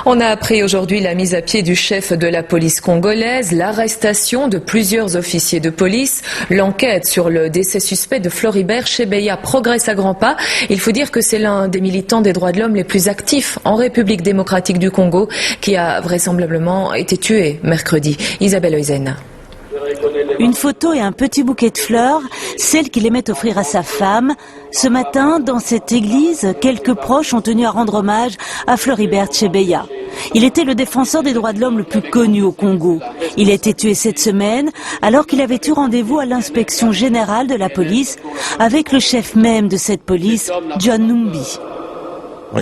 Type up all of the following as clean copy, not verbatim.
On a appris aujourd'hui la mise à pied du chef de la police congolaise, l'arrestation de plusieurs officiers de police. L'enquête sur le décès suspect de Floribert Chebeya progresse à grands pas. Il faut dire que c'est l'un des militants des droits de l'homme les plus actifs en République démocratique du Congo qui a vraisemblablement été tué mercredi. Isabelle Oizen. Une photo et un petit bouquet de fleurs, celle qu'il aimait offrir à sa femme. Ce matin, dans cette église, quelques proches ont tenu à rendre hommage à Floribert Chebeya. Il était le défenseur des droits de l'homme le plus connu au Congo. Il a été tué cette semaine alors qu'il avait eu rendez-vous à l'inspection générale de la police avec le chef même de cette police, John Numbi.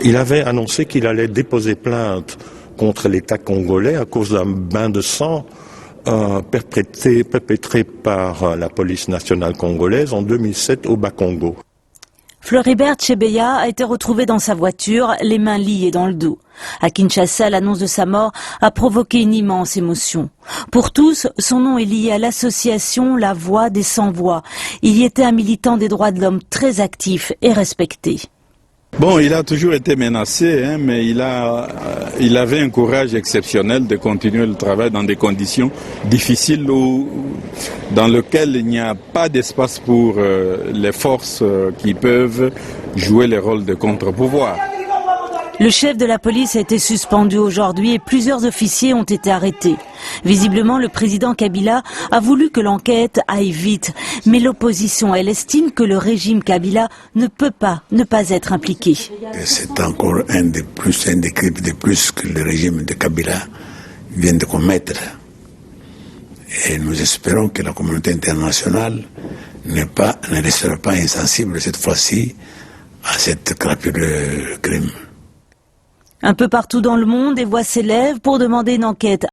Il avait annoncé qu'il allait déposer plainte contre l'État congolais à cause d'un bain de sang perpétré par la police nationale congolaise en 2007 au Bas-Congo. Floribert Chebeya a été retrouvé dans sa voiture, les mains liées dans le dos. À Kinshasa, l'annonce de sa mort a provoqué une immense émotion. Pour tous, son nom est lié à l'association La Voix des Sans-Voix. Il y était un militant des droits de l'homme très actif et respecté. Bon, il a toujours été menacé, mais il avait un courage exceptionnel de continuer le travail dans des conditions difficiles dans lesquelles il n'y a pas d'espace pour les forces qui peuvent jouer le rôle de contre-pouvoir. Le chef de la police a été suspendu aujourd'hui et plusieurs officiers ont été arrêtés. Visiblement, le président Kabila a voulu que l'enquête aille vite. Mais l'opposition, elle estime que le régime Kabila ne peut pas ne pas être impliqué. C'est encore un des crimes de plus que le régime de Kabila vient de commettre. Et nous espérons que la communauté internationale ne restera pas insensible cette fois-ci à cette crapuleux crime. Un peu partout dans le monde, des voix s'élèvent pour demander une enquête